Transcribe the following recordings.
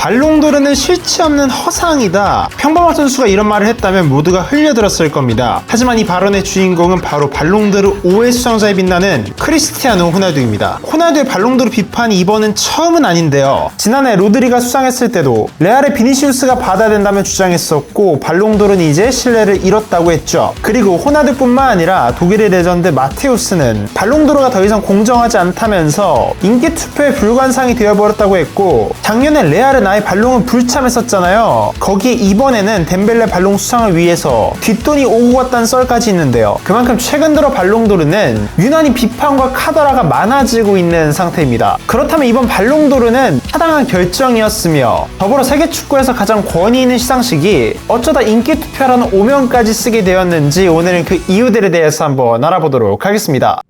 발롱도르는 실체 없는 허상이다. 평범한 선수가 이런 말을 했다면 모두가 흘려들었을 겁니다. 하지만 이 발언의 주인공은 바로 발롱도르 5회 수상자에 빛나는 크리스티아노 호날두입니다. 호날두의 발롱도르 비판이 이번은 처음은 아닌데요. 지난해 로드리가 수상했을 때도 레알의 비니시우스가 받아야 된다며 주장했었고 발롱도르는 이제 신뢰를 잃었다고 했죠. 그리고 호날두뿐만 아니라 독일의 레전드 마테우스는 발롱도르가 더 이상 공정하지 않다면서 인기 투표에 불관상이 되어버렸다고 했고, 작년에 레알은 아예 발롱을 불참했었잖아요. 거기에 이번에는 덴벨레 발롱 수상을 위해서 뒷돈이 오고 갔다는 썰까지 있는데요. 그만큼 최근 들어 발롱도르는 유난히 비판과 카더라가 많아지고 있는 상태입니다. 그렇다면 이번 발롱도르는 타당한 결정이었으며, 더불어 세계 축구에서 가장 권위 있는 시상식이 어쩌다 인기 투표라는 오명까지 쓰게 되었는지 오늘은 그 이유들에 대해서 한번 알아보도록 하겠습니다.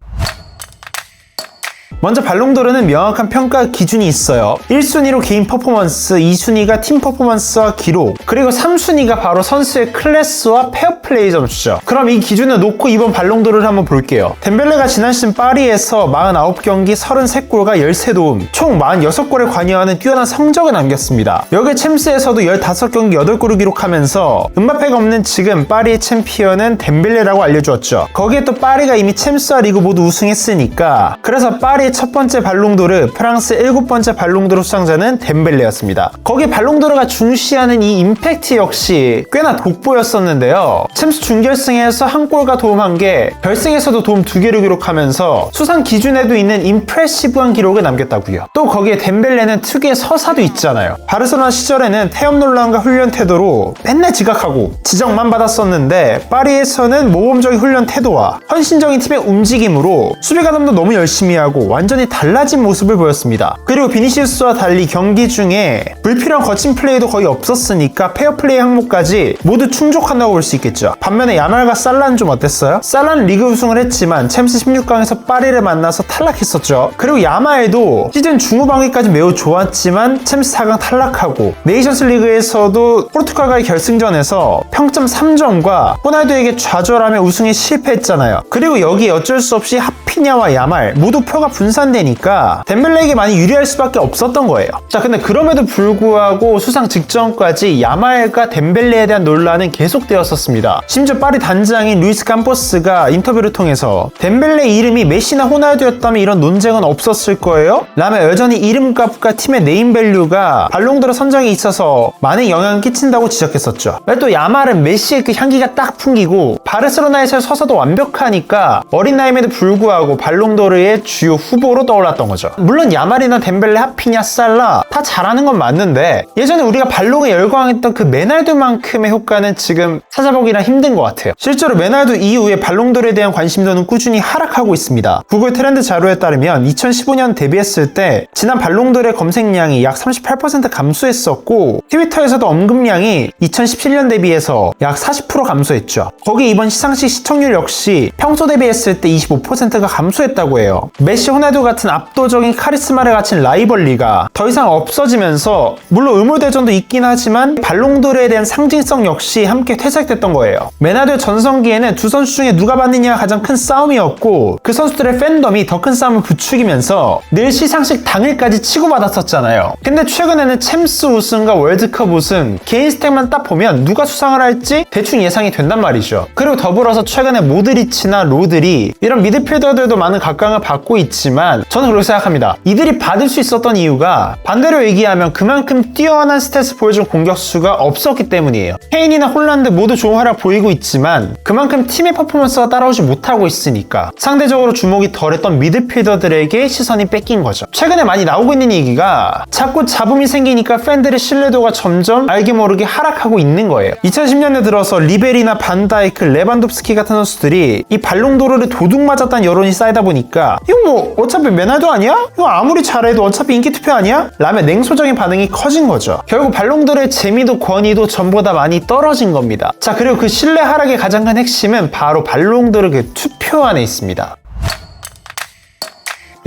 먼저 발롱도르는 명확한 평가 기준이 있어요. 1순위로 개인 퍼포먼스, 2순위가 팀 퍼포먼스와 기록, 그리고 3순위가 바로 선수의 클래스와 페어플레이 점수죠. 그럼 이 기준을 놓고 이번 발롱도르를 한번 볼게요. 덴벨레가 지난 시즌 파리에서 49경기 33골과 13도움, 총 46골에 관여하는 뛰어난 성적을 남겼습니다. 여기에 챔스에서도 15경기 8골을 기록하면서 음바페가 없는 지금 파리의 챔피언은 덴벨레라고 알려주었죠. 거기에 또 파리가 이미 챔스와 리그 모두 우승했으니까, 그래서 파리 첫 번째 발롱도르, 프랑스의 7번째 발롱도르 수상자는 덴벨레였습니다. 거기에 발롱도르가 중시하는 이 임팩트 역시 꽤나 돋보였었는데요. 챔스 준결승에서 한 골과 도움 1개, 결승에서도 도움 2개를 기록하면서 수상 기준에도 있는 임프레시브한 기록을 남겼다고요. 또 거기에 덴벨레는 특유의 서사도 있잖아요. 바르셀로나 시절에는 태엽 논란과 훈련 태도로 맨날 지각하고 지적만 받았었는데, 파리에서는 모범적인 훈련 태도와 헌신적인 팀의 움직임으로 수비 가담도 너무 열심히 하고 완전히 달라진 모습을 보였습니다. 그리고 비니시우스와 달리 경기 중에 불필요한 거친 플레이도 거의 없었으니까 페어플레이 항목까지 모두 충족한다고 볼 수 있겠죠. 반면에 야말과 살라는 좀 어땠어요? 살라는 리그 우승을 했지만 챔스 16강에서 파리를 만나서 탈락했었죠. 그리고 야말도 시즌 중후반기까지 매우 좋았지만 챔스 4강 탈락하고, 네이션스 리그에서도 포르투갈과의 결승전에서 평점 3점과 호날두에게 좌절하며 우승에 실패했잖아요. 그리고 여기에 어쩔 수 없이 하피냐와 야말 모두 표가 분산되니까 덴벨레에게 많이 유리할 수밖에 없었던 거예요. 자, 근데 그럼에도 불구하고 수상 직전까지 야말과 덴벨레에 대한 논란은 계속되었었습니다. 심지어 파리 단장인 루이스 캄포스가 인터뷰를 통해서 덴벨레 이름이 메시나 호날두였다면 이런 논쟁은 없었을 거예요? 라며 여전히 이름값과 팀의 네임밸류가 발롱도르 선정에 있어서 많은 영향을 끼친다고 지적했었죠. 또 야말은 메시의 그 향기가 딱 풍기고 바르셀로나에서의 서사도 완벽하니까 어린 나이임에도 불구하고 발롱도르의 주요 후보로 떠올랐던 거죠. 물론 야말이나 덴벨레, 하피냐, 살라 다 잘하는 건 맞는데, 예전에 우리가 발롱에 열광했던 그 메날두만큼의 효과는 지금 찾아보기란 힘든 것 같아요. 실제로 메날두 이후에 발롱도르에 대한 관심도는 꾸준히 하락하고 있습니다. 구글 트렌드 자료에 따르면 2015년 데뷔했을 때 지난 발롱도르의 검색량이 약 38% 감소했었고, 트위터에서도 언급량이 2017년 대비해서 약 40% 감소했죠. 거기에 이번 시상식 시청률 역시 평소 대비했을 때 25%가 감소했다고 해요. 메시, 호날두 같은 압도적인 카리스마를 갖춘 라이벌리가 더 이상 없어지면서, 물론 의물대전도 있긴 하지만 발롱도르에 대한 상징성 역시 함께 퇴색됐던 거예요. 메나드의 전성기에는 두 선수 중에 누가 받느냐가 가장 큰 싸움이었고, 그 선수들의 팬덤이 더 큰 싸움을 부추기면서 늘 시상식 당일까지 치고받았었잖아요. 근데 최근에는 챔스 우승과 월드컵 우승, 개인 스택만 딱 보면 누가 수상을 할지 대충 예상이 된단 말이죠. 그리고 더불어서 최근에 모드리치나 로드리, 이런 미드필더들도 많은 각광을 받고 있지만 저는 그렇게 생각합니다. 이들이 받을 수 있었던 이유가, 반대로 얘기하면 그만큼 뛰어난 스탯을 보여준 공격수가 없었기 때문이에요. 케인이나 홀란드 모두 좋은 활약 보이고 있지만 그만큼 팀의 퍼포먼스가 따라오지 못하고 있으니까 상대적으로 주목이 덜했던 미드필더들에게 시선이 뺏긴 거죠. 최근에 많이 나오고 있는 얘기가, 자꾸 잡음이 생기니까 팬들의 신뢰도가 점점 알게 모르게 하락하고 있는 거예요. 2010년대 들어서 리베리나 반다이크, 레반도프스키 같은 선수들이 이 발롱도르를 도둑 맞았다는 여론이 쌓이다 보니까, 이거 뭐 어차피 메날두 아니야? 이거 아무리 잘해도 어차피 인기 투표 아니야? 라며 냉소적인 반응이 커진 거죠. 결국 발롱도르의 재미도 권위도 전보다 많이 떨어진 겁니다. 자, 그리고 그 신뢰 하락의 가장 큰 핵심은 바로 발롱도르 그 투표 안에 있습니다.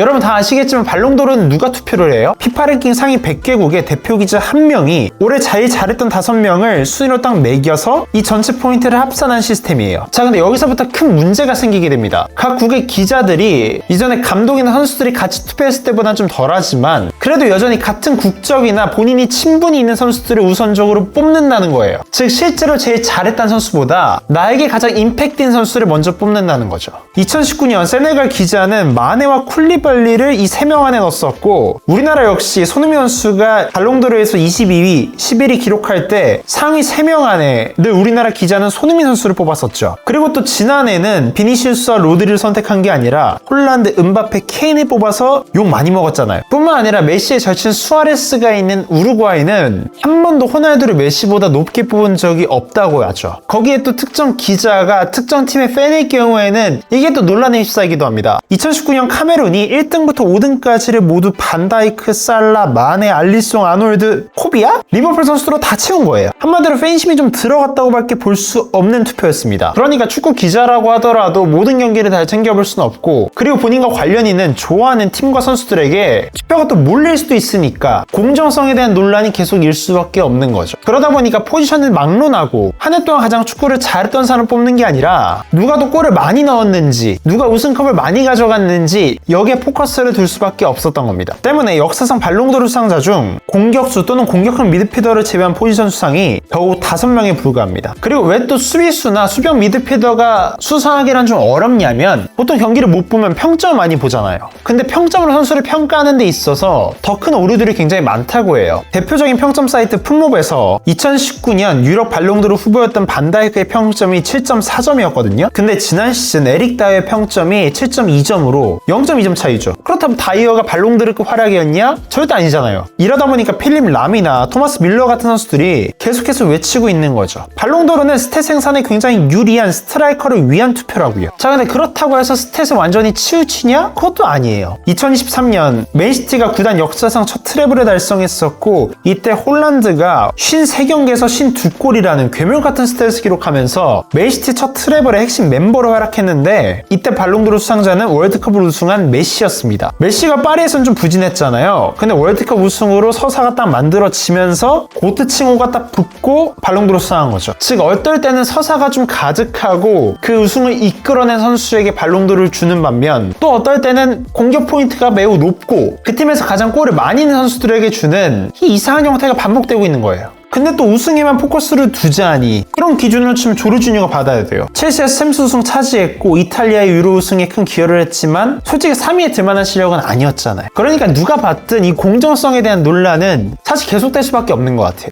여러분 다 아시겠지만 발롱도르는 누가 투표를 해요? 피파 랭킹 상위 100개국의 대표 기자 한 명이 올해 제일 잘했던 5명을 순위로 딱 매겨서 이 전체 포인트를 합산한 시스템이에요. 자, 근데 여기서부터 큰 문제가 생기게 됩니다. 각 국의 기자들이 이전에 감독이나 선수들이 같이 투표했을 때보다는 좀 덜하지만 그래도 여전히 같은 국적이나 본인이 친분이 있는 선수들을 우선적으로 뽑는다는 거예요. 즉 실제로 제일 잘했던 선수보다 나에게 가장 임팩트인 선수를 먼저 뽑는다는 거죠. 2019년 세네갈 기자는 마네와 쿨리발리를 이 3명 안에 넣었었고, 우리나라 역시 손흥민 선수가 발롱도르에서 22위, 11위 기록할 때 상위 3명 안에 늘 우리나라 기자는 손흥민 선수를 뽑았었죠. 그리고 또 지난해는 비니시우스와 로드리를 선택한 게 아니라 홀란드, 음바페, 케인을 뽑아서 욕 많이 먹었잖아요. 뿐만 아니라 메시의 절친 수아레스가 있는 우루과이는 한 번도 호날두를 메시보다 높게 뽑은 적이 없다고 하죠. 거기에 또 특정 기자가 특정 팀의 팬일 경우에는 이게 또 논란에 휩싸이기도 합니다. 2019년 카메룬이 1등부터 5등까지를 모두 반다이크, 살라, 마네, 알리송, 아놀드, 코비아? 리버풀 선수로 다 채운 거예요. 한마디로 팬심이 좀 들어갔다고 밖에 볼 수 없는 투표였습니다. 그러니까 축구 기자라고 하더라도 모든 경기를 다 챙겨볼 수는 없고, 그리고 본인과 관련 있는 좋아하는 팀과 선수들에게 투표가 또 몰릴 수도 있으니까 공정성에 대한 논란이 계속 일 수밖에 없는 거죠. 그러다 보니까 포지션을 막론하고 한 해 동안 가장 축구를 잘했던 사람을 뽑는 게 아니라 누가 더 골을 많이 넣었는지, 누가 우승컵을 많이 가져갔는지 여기에 포커스를 둘 수밖에 없었던 겁니다. 때문에 역사상 발롱도르 수상자 중 공격수 또는 공격형 미드필더를 제외한 포지션 수상이 겨우 5명에 불과합니다. 그리고 왜 또 수비수나 수비형 미드필더가 수상하기란 좀 어렵냐면, 보통 경기를 못 보면 평점을 많이 보잖아요. 근데 평점으로 선수를 평가하는 데 있어서 더 큰 오류들이 굉장히 많다고 해요. 대표적인 평점 사이트 풋몹에서 2019년 유럽 발롱도르 후보였던 반다이크의 평점이 7.4점이었거든요. 근데 지난 시즌 에릭 다이어의 평점이 7.2점으로 0.2점 차이죠. 그렇다면 다이어가 발롱도르급 활약이었냐? 절대 아니잖아요. 이러다 보니까 필립 람이나 토마스 밀러 같은 선수들이 계속해서 외치고 있는 거죠. 발롱도르는 스탯 생산에 굉장히 유리한 스트라이커를 위한 투표라고요. 자, 근데 그렇다고 해서 스탯을 완전히 치우치냐? 그것도 아니에요. 2023년 맨시티가 구단 역사상 첫 트래블을 달성했었고, 이때 홀란드가 53경기에서 52골이라는 괴물같은 스탯을 기록하면서 맨시티 첫 트래블의 핵심 멤버로 활약했는데, 이때 발롱도르 수상자는 월드컵을 우승한 메시였습니다. 메시가 파리에선 좀 부진했잖아요. 근데 월드컵 우승으로 서사가 딱 만들어지면서 고트 칭호가 딱 붙고 발롱도르 수상한 거죠. 즉 어떨 때는 서사가 좀 가득하고 그 우승을 이끌어낸 선수에게 발롱도르를 주는 반면, 또 어떨 때는 공격 포인트가 매우 높고 그 팀에서 가장 골을 많이 넣는 선수들에게 주는 이 이상한 형태가 반복되고 있는 거예요. 근데 또 우승에만 포커스를 두자니 그런 기준으로 치면 조르주니가 받아야 돼요. 첼시에서 챔스 우승 차지했고 이탈리아의 유로 우승에 큰 기여를 했지만 솔직히 3위에 들만한 실력은 아니었잖아요. 그러니까 누가 봤든 이 공정성에 대한 논란은 사실 계속될 수밖에 없는 것 같아요.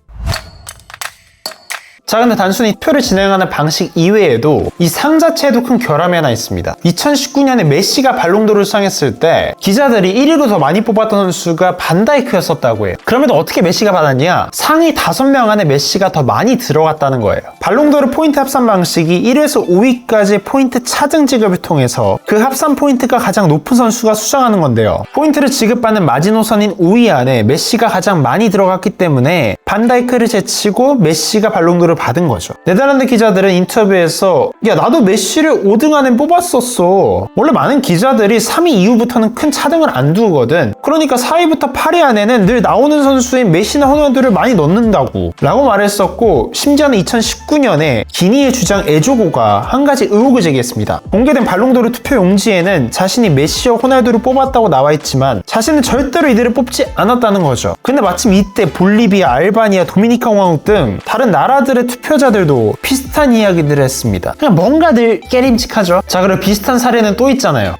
자, 근데 단순히 투표를 진행하는 방식 이외에도 이 상 자체에도 큰 결함이 하나 있습니다. 2019년에 메시가 발롱도르를 수상했을 때 기자들이 1위로 더 많이 뽑았던 선수가 반다이크였었다고 해요. 그럼에도 어떻게 메시가 받았냐? 상위 5명 안에 메시가 더 많이 들어갔다는 거예요. 발롱도르 포인트 합산 방식이 1위에서 5위까지 포인트 차등 지급을 통해서 그 합산 포인트가 가장 높은 선수가 수상하는 건데요. 포인트를 지급받는 마지노선인 5위 안에 메시가 가장 많이 들어갔기 때문에 반다이크를 제치고 메시가 발롱도르를 받은 거죠. 네덜란드 기자들은 인터뷰에서 야, 나도 메시를 5등 안에 뽑았었어. 원래 많은 기자들이 3위 이후부터는 큰 차등을 안 두거든. 그러니까 4위부터 8위 안에는 늘 나오는 선수인 메시나 호날두를 많이 넣는다고 라고 말했었고, 심지어는 2019년에 기니의 주장 에조고가 한 가지 의혹을 제기했습니다. 공개된 발롱도르 투표 용지에는 자신이 메시와 호날두를 뽑았다고 나와 있지만 자신은 절대로 이들을 뽑지 않았다는 거죠. 근데 마침 이때 볼리비아, 알바니아, 도미니카 공화국 등 다른 나라들의 투표자들도 비슷한 이야기들을 했습니다. 그냥 뭔가 늘 깨림칙하죠. 자, 그리고 비슷한 사례는 또 있잖아요.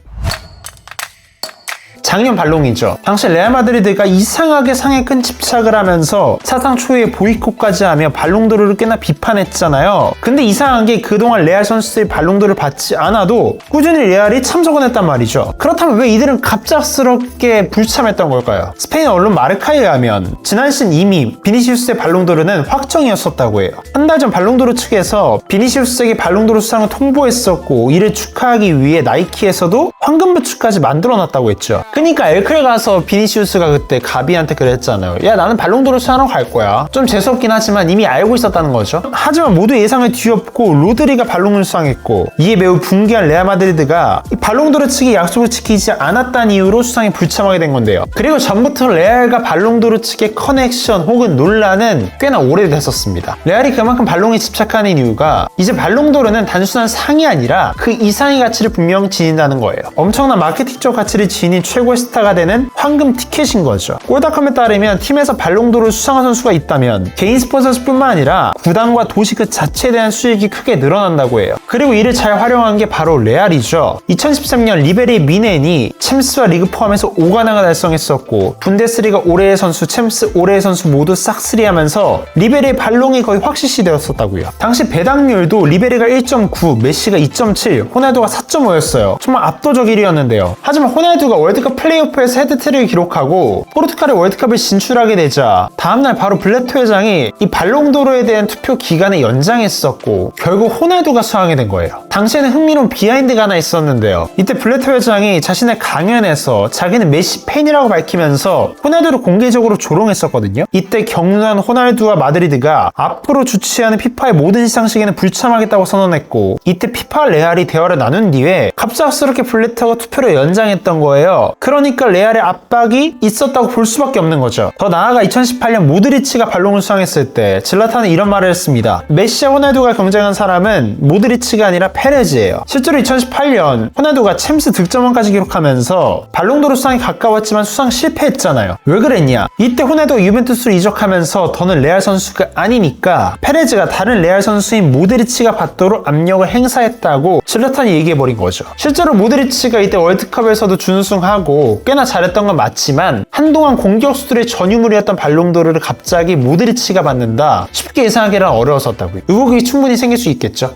작년 발롱이죠. 당시 레알 마드리드가 이상하게 상에 큰 집착을 하면서 사상 초유의 보이콧까지 하며 발롱도르를 꽤나 비판했잖아요. 근데 이상한 게 그동안 레알 선수들이 발롱도르를 받지 않아도 꾸준히 레알이 참석은 했단 말이죠. 그렇다면 왜 이들은 갑작스럽게 불참했던 걸까요? 스페인 언론 마르카에 의하면 지난 시즌 이미 비니시우스의 발롱도르는 확정이었었다고 해요. 한 달 전 발롱도르 측에서 비니시우스에게 발롱도르 수상을 통보했었고, 이를 축하하기 위해 나이키에서도 황금 부츠까지 만들어놨다고 했죠. 그러니까 엘클 가서 비니시우스가 그때 가비한테 그랬잖아요. 야, 나는 발롱도르 수상하러 갈 거야. 좀 재수없긴 하지만 이미 알고 있었다는 거죠. 하지만 모두 예상을 뒤엎고 로드리가 발롱을 수상했고, 이에 매우 붕괴한 레알 마드리드가 이 발롱도르 측의 약속을 지키지 않았다는 이유로 수상에 불참하게 된 건데요. 그리고 전부터 레알과 발롱도르 측의 커넥션 혹은 논란은 꽤나 오래됐었습니다. 레알이 그만큼 발롱에 집착하는 이유가 이제 발롱도르는 단순한 상이 아니라 그 이상의 가치를 분명 지닌다는 거예요. 엄청난 마케팅적 가치를 지닌 최고의 스타가 되는 황금 티켓인 거죠. 골닷컴에 따르면 팀에서 발롱도르 수상한 선수가 있다면 개인 스폰서뿐만 아니라 구단과 도시 그 자체에 대한 수익이 크게 늘어난다고 해요. 그리고 이를 잘 활용한 게 바로 레알이죠. 2013년 리베리 미넨이 챔스와 리그 포함해서 5관왕을 달성했었고, 분데스리가 올해의 선수, 챔스 올해의 선수 모두 싹쓸이하면서 리베리의 발롱이 거의 확실시 되었었다고요. 당시 배당률도 리베리가 1.9, 메시가 2.7, 호날두가 4.5였어요. 정말 압도적 1위였는데요. 하지만 호날두가 월드컵 플레이오프에서 헤드트릭을 기록하고 포르투갈이 월드컵을 진출하게 되자 다음날 바로 블레토 회장이 이 발롱도르에 대한 투표 기간을 연장했었고, 결국 호날두가 수상하게 된 거예요. 당시에는 흥미로운 비하인드가 하나 있었는데요. 이때 블레토 회장이 자신의 강연에서 자기는 메시 팬이라고 밝히면서 호날두를 공개적으로 조롱했었거든요. 이때 경륜한 호날두와 마드리드가 앞으로 주최하는 피파의 모든 시상식에는 불참하겠다고 선언했고, 이때 피파와 레알이 대화를 나눈 뒤에 갑작스럽게 블레토가 투표를 연장했던 거예요. 그러니까 레알의 압박이 있었다고 볼 수밖에 없는 거죠. 더 나아가 2018년 모드리치가 발롱을 수상했을 때 질라탄은 이런 말을 했습니다. 메시와 호날두가 경쟁한 사람은 모드리치가 아니라 페레즈예요. 실제로 2018년 호날두가 챔스 득점왕까지 기록하면서 발롱도르 수상에 가까웠지만 수상 실패했잖아요. 왜 그랬냐? 이때 호날두가 유벤투스로 이적하면서 더는 레알 선수가 아니니까 페레즈가 다른 레알 선수인 모드리치가 받도록 압력을 행사했다고 질라탄이 얘기해버린 거죠. 실제로 모드리치가 이때 월드컵에서도 준우승하고 꽤나 잘했던 건 맞지만 한동안 공격수들의 전유물이었던 발롱도르를 갑자기 모드리치가 받는다? 쉽게 예상하기는 어려웠었다고요. 의혹이 충분히 생길 수 있겠죠.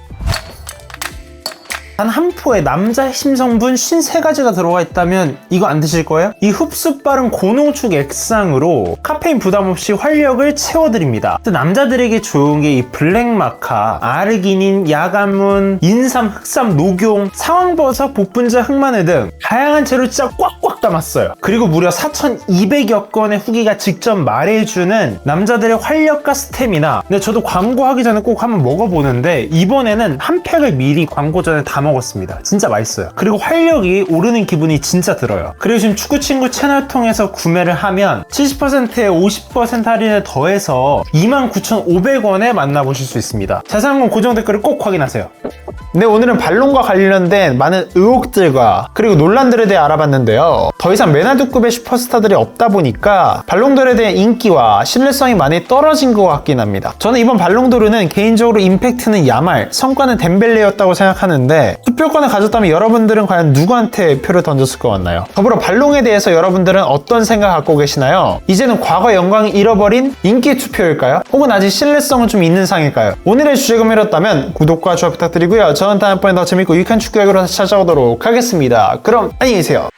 단 한 포에 남자 핵심 성분 53가지가 들어가 있다면 이거 안 드실 거예요? 이 흡수 빠른 고농축 액상으로 카페인 부담 없이 활력을 채워드립니다. 남자들에게 좋은 게 이 블랙마카, 아르기닌, 야가문, 인삼, 흑삼, 녹용, 상황버섯, 복분자, 흑마늘 등 다양한 재료 진짜 꽉꽉 담았어요. 그리고 무려 4,200여 건의 후기가 직접 말해주는 남자들의 활력과 스태미나. 근데 저도 광고하기 전에 꼭 한번 먹어보는데 이번에는 한 팩을 미리 광고 전에 다 먹었습니다. 진짜 맛있어요. 그리고 활력이 오르는 기분이 진짜 들어요. 그리고 지금 축구친구 채널 통해서 구매를 하면 70%에 50% 할인을 더해서 29,500원에 만나보실 수 있습니다. 자세한 건 고정 댓글을 꼭 확인하세요. 네, 오늘은 발롱과 관련된 많은 의혹들과 그리고 논란들에 대해 알아봤는데요. 더 이상 메나두급의 슈퍼스타들이 없다 보니까 발롱도르에 대한 인기와 신뢰성이 많이 떨어진 것 같긴 합니다. 저는 이번 발롱도르는 개인적으로 임팩트는 야말, 성과는 덴벨레였다고 생각하는데, 투표권을 가졌다면 여러분들은 과연 누구한테 표를 던졌을 것 같나요? 더불어 발롱에 대해서 여러분들은 어떤 생각 갖고 계시나요? 이제는 과거 영광을 잃어버린 인기 투표일까요? 혹은 아직 신뢰성은 좀 있는 상일까요? 오늘의 주제가 매력다면 구독과 좋아요 부탁드리고요. 저는 다음번에 더 재밌고 유익한 축구 이야기로 다시 찾아오도록 하겠습니다. 그럼 안녕히 계세요.